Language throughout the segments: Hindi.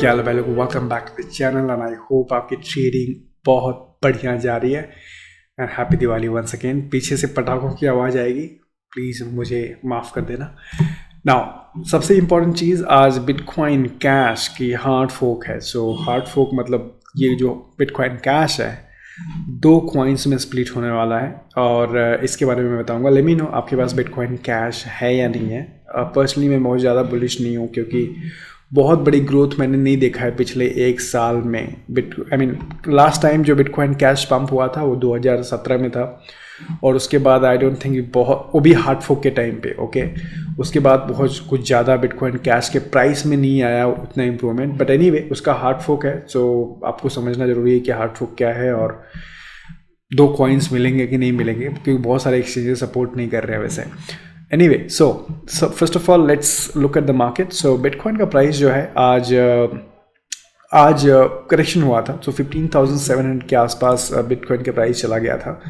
क्या हाल है लोग, welcome back to the channel and I hope आपकी ट्रेडिंग बहुत बढ़िया जा रही है and happy Diwali once again. पीछे से पटाखों की आवाज़ आएगी, प्लीज़ मुझे माफ़ कर देना। नाउ सबसे इम्पॉर्टेंट चीज़, आज बिटकॉइन कैश की हार्ड फोक है। सो हार्ड फोक मतलब ये जो बिटकॉइन कैश है 2 कॉइन्स में स्प्लिट होने वाला है और इसके बारे में मैं बताऊंगा। लेट मी नो आपके पास बिटकॉइन कैश है या नहीं है। पर्सनली मैं बहुत ज़्यादा बुलिश नहीं हूँ क्योंकि बहुत बड़ी ग्रोथ मैंने नहीं देखा है पिछले 1 साल में। लास्ट टाइम जो बिटकॉइन कैश पंप हुआ था वो 2017 में था और उसके बाद आई डोंट थिंक बहुत, वो भी हार्ड फोक के टाइम पे, ओके। उसके बाद बहुत कुछ ज़्यादा बिटकॉइन कैश के प्राइस में नहीं आया उतना इम्प्रूवमेंट, बट एनीवे उसका हार्ड फोक है। सो आपको समझना ज़रूरी है कि हार्ड फोक क्या है और 2 कॉइन्स मिलेंगे कि नहीं मिलेंगे, क्योंकि बहुत सारे एक्सचेंजेस सपोर्ट नहीं कर रहे हैं वैसे। Anyway so first of all let's look at the market. So bitcoin का प्राइस जो है आज करेक्शन हुआ था, सो 15,700 के आसपास बिटकॉइन के प्राइस चला गया था,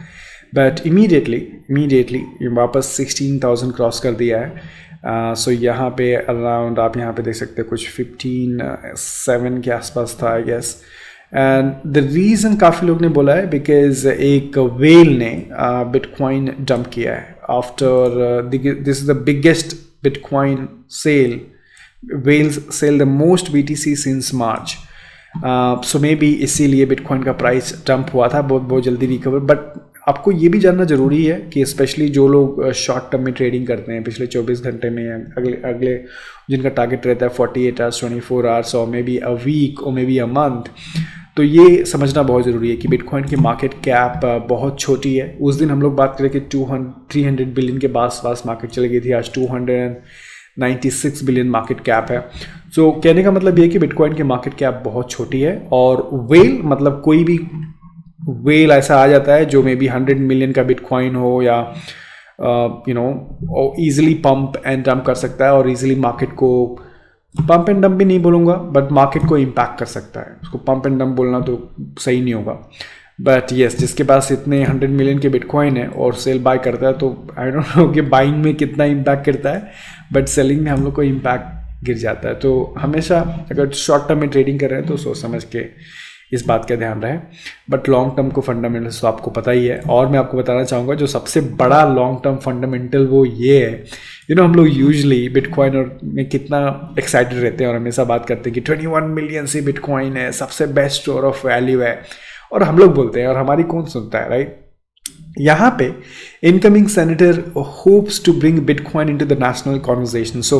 बट इमीडिएटली वापस 16,000 क्रॉस कर दिया है। सो यहाँ पे अराउंड आप यहाँ पे देख सकते हैं कुछ 15,700 के आसपास था I guess. And the reason काफ़ी लोग ने बोला है बिकॉज एक वेल ने बिटकॉइन डंप किया है after this is the biggest bitcoin sale, whales sell the most BTC since March. So maybe इसीलिए बिटकॉइन का प्राइस डंप हुआ था, बहुत जल्दी रिकवर। बट आपको ये भी जानना ज़रूरी है कि स्पेशली जो लोग शॉर्ट टर्म में ट्रेडिंग करते हैं पिछले 24 घंटे में, अगले जिनका टारगेट रहता है 48 आवर्स, 24 आवर्स और मे बी अ वीक और मे बी अ मंथ, तो ये समझना बहुत ज़रूरी है कि बिटकॉइन की मार्केट कैप बहुत छोटी है। उस दिन हम लोग बात करें कि 300 बिलियन के पास मार्केट चली गई थी, आज 296 बिलियन मार्केट कैप है। सो कहने का मतलब ये कि बिटकॉइन की मार्केट कैप बहुत छोटी है और वेल मतलब कोई भी वेल ऐसा आ जाता है जो मे बी 100 मिलियन का बिटकॉइन हो या ईजिली पंप एंड डंप कर सकता है और ईजिली मार्केट को, पंप एंड डंप भी नहीं बोलूँगा बट मार्केट को इम्पैक्ट कर सकता है। उसको पंप एंड डंप बोलना तो सही नहीं होगा, बट येस जिसके पास इतने 100 मिलियन के बिटकॉइन है और सेल बाय करता है तो आई डोंट नो कि बाइंग में कितना इम्पैक्ट करता है, बट सेलिंग में हम लोग को इम्पैक्ट गिर जाता है। तो हमेशा अगर शॉर्ट टर्म में ट्रेडिंग कर रहे हैं तो सोच समझ के इस बात का ध्यान रहे। बट लॉन्ग टर्म को फंडामेंटल्स तो आपको पता ही है और मैं आपको बताना चाहूँगा जो सबसे बड़ा लॉन्ग टर्म फंडामेंटल वो ये है, हम लोग यूजुअली बिटकॉइन और में कितना एक्साइटेड रहते हैं और हमेशा बात करते हैं कि 21 मिलियन से बिटकॉइन है, सबसे बेस्ट स्टोर ऑफ वैल्यू है, और हम लोग बोलते हैं और हमारी कौन सुनता है, राइट। यहाँ पे incoming senator hopes to bring bitcoin into the national conversation. So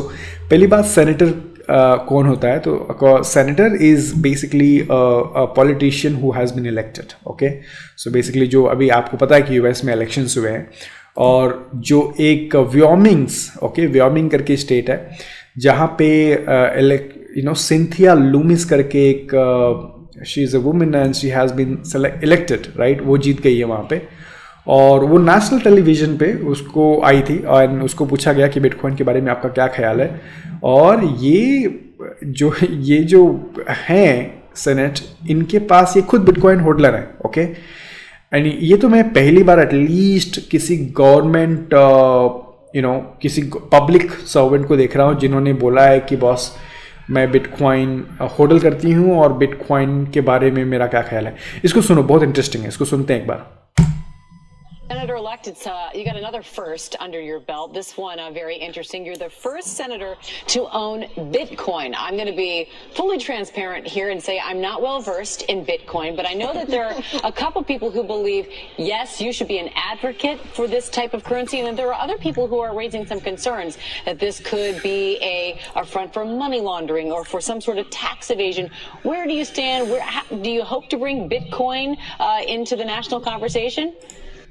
पहली बात, सेनेटर कौन होता है? तो senator is basically a politician who has been elected, okay. So basically जो अभी आपको पता है कि यूएस में इलेक्शंस हुए हैं और जो एक व्योमिंग करके स्टेट है जहाँ पे सिंथिया लूमिस करके एक she is a woman and she has been elected, right, वो जीत गई है वहाँ पे और वो नेशनल टेलीविज़न पे उसको आई थी और उसको पूछा गया कि बिटकॉइन के बारे में आपका क्या ख्याल है। और ये जो हैं सेनेट, इनके पास ये खुद बिटकॉइन होल्डर है, ओके। एंड ये तो मैं पहली बार एटलीस्ट किसी गवर्नमेंट किसी पब्लिक सर्वेंट को देख रहा हूँ जिन्होंने बोला है कि बॉस मैं बिटकॉइन होल्ड करती हूँ और बिटकॉइन के बारे में मेरा क्या ख्याल है। इसको सुनो, बहुत इंटरेस्टिंग है, इसको सुनते हैं एक बार। Senator-elect, you got another first under your belt. This one very interesting. You're the first senator to own Bitcoin. I'm going to be fully transparent here and say I'm not well versed in Bitcoin, but I know that there are a couple people who believe, yes, you should be an advocate for this type of currency, and then there are other people who are raising some concerns that this could be a front for money laundering or for some sort of tax evasion. Where do you stand? Do you hope to bring Bitcoin into the national conversation?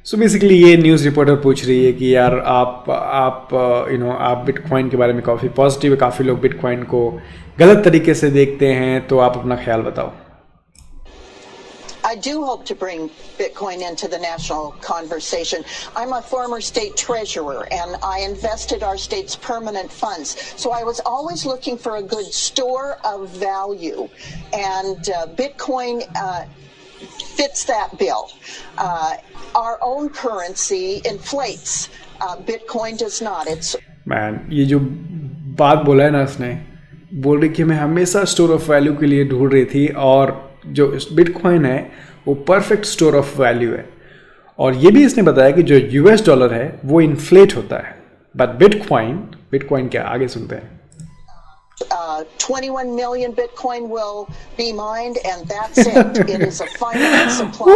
So basically ये न्यूज़ रिपोर्टर पूछ रही है कि यार आप बिटकॉइन के बारे में काफ़ी पॉजिटिव है, काफ़ी लोग बिटकॉइन को गलत तरीके से देखते हैं, तो आप अपना ख्याल बताओ। I do hope to bring Bitcoin into the national conversation. I'm a former state treasurer and I invested our state's permanent funds. So I was always looking for a good store of value, and Bitcoin fits that bill. Our own currency inflates. Bitcoin does not. It's ये जो बात बोला है ना उसने, बोल रही कि मैं हमेशा स्टोर ऑफ वैल्यू के लिए ढूंढ रही थी और जो बिटकॉइन है वो परफेक्ट स्टोर ऑफ वैल्यू है। और ये भी इसने बताया कि जो यूएस डॉलर है वो इन्फ्लेट होता है, बट बिटकॉइन क्या, आगे सुनते हैं। 21 million Bitcoin will be mined, and that's it. It is a finite supply.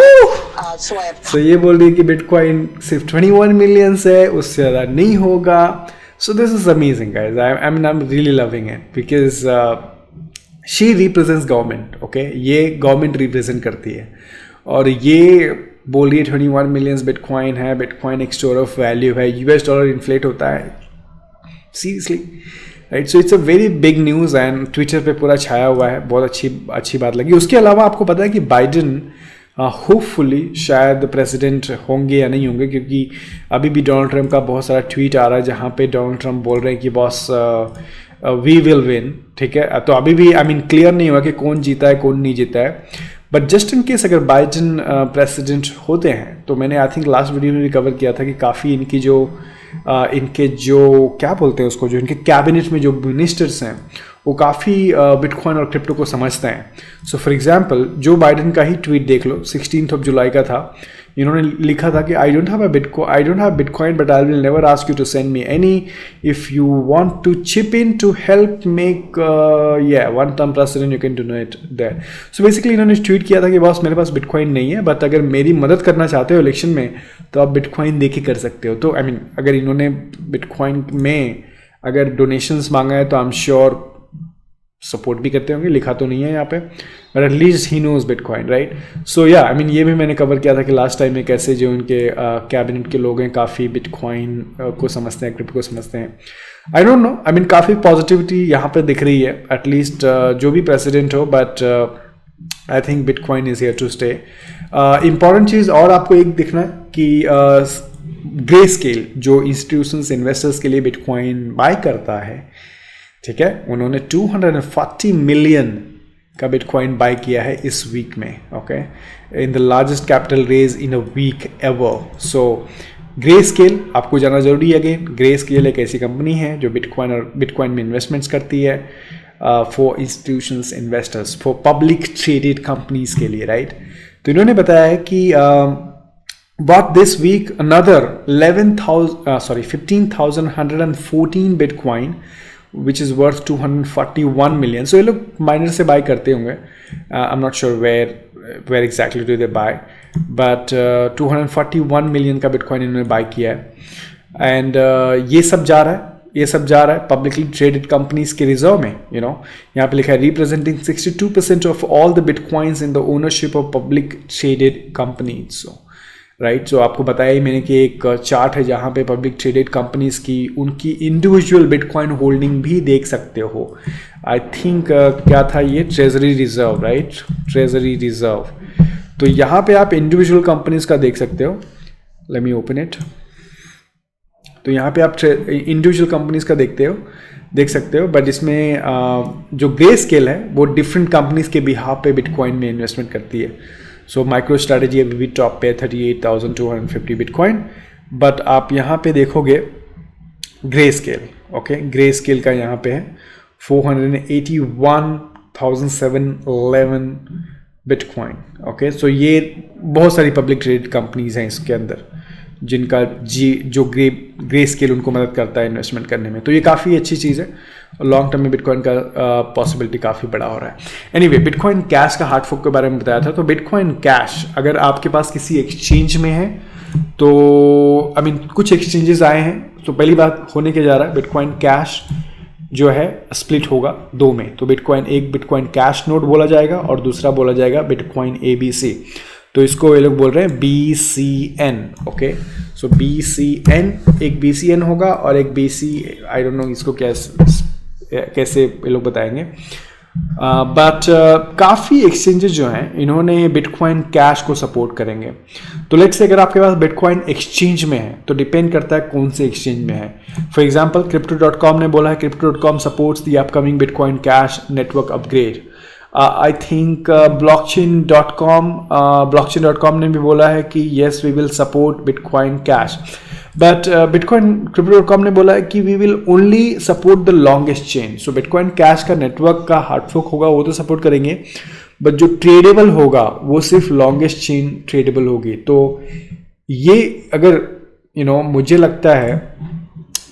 So ये बोल रही है कि बिटकॉइन सिर्फ 21 मिलियन है, उससे ज़्यादा नहीं होगा। So this is amazing, guys. I'm really loving it because she represents government. Okay, ये government represent करती है और ये बोल रही है 21 मिलियन बिटकॉइन है, बिटकॉइन एक स्टोर ऑफ वैल्यू है, यूएस डॉलर इन्फ्लेट होता है। Seriously, right? So it's a very big news and Twitter पे पूरा छाया हुआ है। बहुत अच्छी बात लगी। उसके अलावा आपको पता है कि बाइडन होपफुली शायद प्रेसिडेंट होंगे या नहीं होंगे, क्योंकि अभी भी डोनाल्ड ट्रंप का बहुत सारा ट्वीट आ रहा है जहाँ पे डोनाल्ड ट्रंप बोल रहे हैं कि बॉस वी विल विन। ठीक है, तो अभी भी क्लियर नहीं हुआ कि कौन जीता है कौन नहीं जीता है। बट जस्ट इन केस अगर बाइडन प्रेसिडेंट होते हैं तो मैंने आई थिंक लास्ट वीडियो में भी कवर किया था कि काफ़ी इनके जो क्या बोलते हैं उसको, जो इनके कैबिनेट में जो मिनिस्टर्स हैं वो काफ़ी बिटकॉइन और क्रिप्टो को समझते हैं। सो फॉर एग्जांपल जो बाइडन का ही ट्वीट देख लो, 16 जुलाई का था। इन्होंने लिखा था कि I don't have bitcoin but I will never ask you to send me any if you want to chip in to help make one term president you can donate that. So basically इन्होंने ट्वीट किया था कि बॉस मेरे पास बिटकॉइन नहीं है, बट अगर मेरी मदद करना चाहते हो इलेक्शन में तो आप बिटकॉइन दे के कर सकते हो। तो अगर इन्होंने बिटकॉइन में अगर डोनेशंस मांगा है तो आई एम श्योर सपोर्ट भी करते होंगे। लिखा तो नहीं है यहाँ पे, but at least he knows bitcoin, right? So या ये भी मैंने कवर किया था कि लास्ट टाइम में कैसे जो उनके कैबिनेट के लोग हैं काफ़ी बिटकॉइन को समझते हैं, क्रिप्टो को समझते हैं। आई डोंट नो, काफ़ी पॉजिटिविटी यहाँ पे दिख रही है एटलीस्ट जो भी प्रेसिडेंट हो, but I think bitcoin is here to stay. Important चीज़ और आपको एक दिखना है कि ग्रे स्केल जो इंस्टीट्यूशंस इन्वेस्टर्स के लिए बिटकॉइन बाय करता है, ठीक है, उन्होंने 240 मिलियन का बिटकॉइन बाय किया है इस वीक में। Okay, in the largest capital raise in a week ever. So Grayscale आपको जाना जरूरी है। अगेन ग्रे स्केल एक ऐसी कंपनी है जो बिटकॉइन में इन्वेस्टमेंट्स करती है for institutions investors, for public traded companies के लिए, राइट? तो इन्होंने बताया है कि bought this week another 15,114 Bitcoin, which is worth 241 million. So ये लोग माइनर से बाय करते होंगे. I'm not sure where exactly do they buy, but 241 million का Bitcoin इन्होंने बाय किया है. And ये सब जा रहा है पब्लिकली ट्रेडेड कंपनीज के रिजर्व में. यहाँ पे लिखा है representing 62% of all the bitcoins in the ownership of public traded companies. Right, so आपको बताया ही मैंने कि एक चार्ट है जहाँ पे पब्लिक ट्रेडेड कंपनीज की उनकी इंडिविजुअल बिटकॉइन होल्डिंग भी देख सकते हो. आई थिंक क्या था ये, treasury reserve, right, treasury reserve. तो यहाँ पे आप इंडिविजुअल कंपनीज का देख सकते हो. Let me open it. तो यहाँ पे आप इंडिविजुअल कंपनीज का देख सकते हो, बट इसमें जो ग्रे स्केल है वो डिफरेंट कंपनीज के बिहाफ पे बिटकॉइन में इन्वेस्टमेंट करती है. सो माइक्रो स्ट्रैटेजी अभी भी टॉप पे है 38,250 बिटकॉइन. बट आप यहाँ पे देखोगे grey scale, okay, grey scale का यहाँ पे है 481,711 बिटकॉइन. ओके, सो ये बहुत सारी पब्लिक ट्रेडेड कंपनीज हैं इसके अंदर जिनका जो ग्रे स्केल उनको मदद करता है इन्वेस्टमेंट करने में. तो ये काफ़ी अच्छी चीज़ है. लॉन्ग टर्म में बिटकॉइन का पॉसिबिलिटी काफ़ी बड़ा हो रहा है. एनीवे, बिटकॉइन कैश का हार्ड फोर्क के बारे में बताया था. तो बिटकॉइन कैश अगर आपके पास किसी एक्सचेंज में है तो कुछ एक्सचेंजेस आए हैं, तो पहली बात होने के जा रहा है बिटकॉइन कैश जो है स्प्लिट होगा दो में. तो एक बिटकॉइन कैश नोड बोला जाएगा और दूसरा बोला जाएगा बिटकॉइन ABC. तो इसको ये लोग बोल रहे हैं BCN. ओके, सो BCN, एक BCN होगा और एक BC, आई डोंट नो इसको कैसे ये लोग बताएंगे. बट काफ़ी एक्सचेंजेस जो हैं इन्होंने बिटकॉइन कैश को सपोर्ट करेंगे. तो लेट्स से अगर आपके पास बिटकॉइन एक्सचेंज में है तो डिपेंड करता है कौन से एक्सचेंज में है. फॉर एग्जांपल crypto.com ने बोला है crypto.com supports the upcoming bitcoin cash network upgrade. I think blockchain.com ने भी बोला है कि yes we will support bitcoin cash. But bitcoin crypto.com ने बोला है कि we will only support the longest chain. So bitcoin cash का नेटवर्क का हार्ड फोर्क होगा वो तो सपोर्ट करेंगे, बट जो ट्रेडेबल होगा वो सिर्फ लॉन्गेस्ट चेन ट्रेडेबल होगी. तो ये अगर मुझे लगता है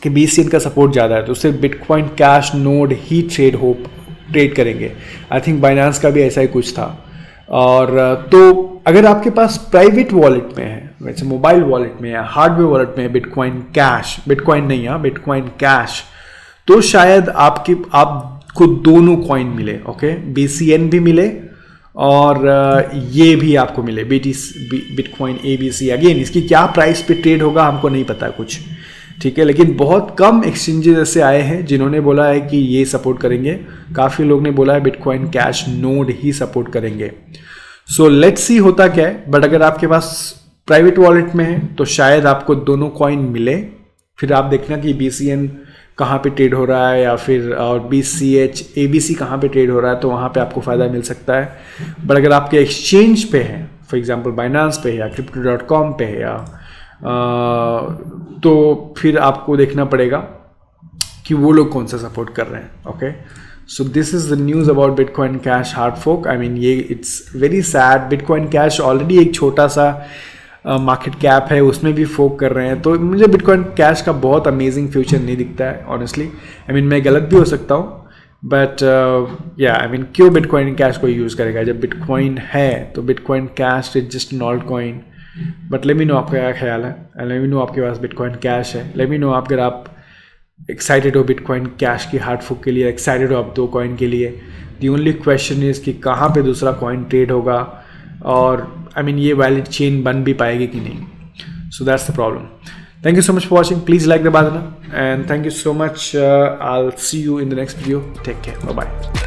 कि BCN का सपोर्ट ज़्यादा है तो सिर्फ बिटकॉइन कैश नोड ही ट्रेड करेंगे. आई थिंक बाइनांस का भी ऐसा ही कुछ था. और तो अगर आपके पास प्राइवेट वॉलेट में है, वैसे मोबाइल वॉलेट में है, हार्डवेयर वॉलेट में है बिटकॉइन कैश, बिटकॉइन नहीं है बिटकॉइन कैश, तो शायद आपको दोनों कॉइन मिले. ओके, BCN भी मिले और ये भी आपको मिले बिटकॉइन ABC. अगेन इसकी क्या प्राइस पे ट्रेड होगा हमको नहीं पता कुछ, ठीक है, लेकिन बहुत कम एक्सचेंजेस ऐसे आए हैं जिन्होंने बोला है कि ये सपोर्ट करेंगे. काफ़ी लोग ने बोला है बिटकॉइन कैश नोड ही सपोर्ट करेंगे. सो लेट्स सी होता क्या है. बट अगर आपके पास प्राइवेट वॉलेट में है तो शायद आपको दोनों कॉइन मिले. फिर आप देखना कि BCN कहाँ पे ट्रेड हो रहा है या फिर और BCH ABC कहाँ पे ट्रेड हो रहा है, तो वहाँ पे आपको फ़ायदा मिल सकता है. बट अगर आपके एक्सचेंज पे है, फॉर एग्जांपल बाइनांस पे है या crypto.com पे है या तो फिर आपको देखना पड़ेगा कि वो लोग कौन सा सपोर्ट कर रहे हैं. Okay, so this is the news about bitcoin cash hard fork. I mean ये it's very sad. Bitcoin cash already एक छोटा सा मार्केट कैप है, उसमें भी फोक कर रहे हैं. तो मुझे बिटकॉइन कैश का बहुत अमेजिंग फ्यूचर नहीं दिखता है ऑनेस्टली. आई मीन मैं गलत भी हो सकता हूँ, बट या आई मीन क्यों बिटकॉइन कैश को यूज़ करेगा जब बिटकॉइन है. तो bitcoin cash is just an alt coin. But let me know आपका क्या ख्याल है. लेट मी नो आपके पास बिटकॉइन कैश है. लेट मी नो अगर आप एक्साइटेड हो बिटकॉइन कैश की हार्ड फोर्क के लिए, एक्साइटेड हो आप दो कॉइन के लिए. दी ओनली क्वेश्चन इज़ कि कहाँ पे दूसरा कॉइन ट्रेड होगा और आई मीन ये वैलिड चेन बन भी पाएगी कि नहीं. So that's the problem. Thank you so much for watching. Please like the button and thank you so much. I will see you in the next video. Take care. Bye bye.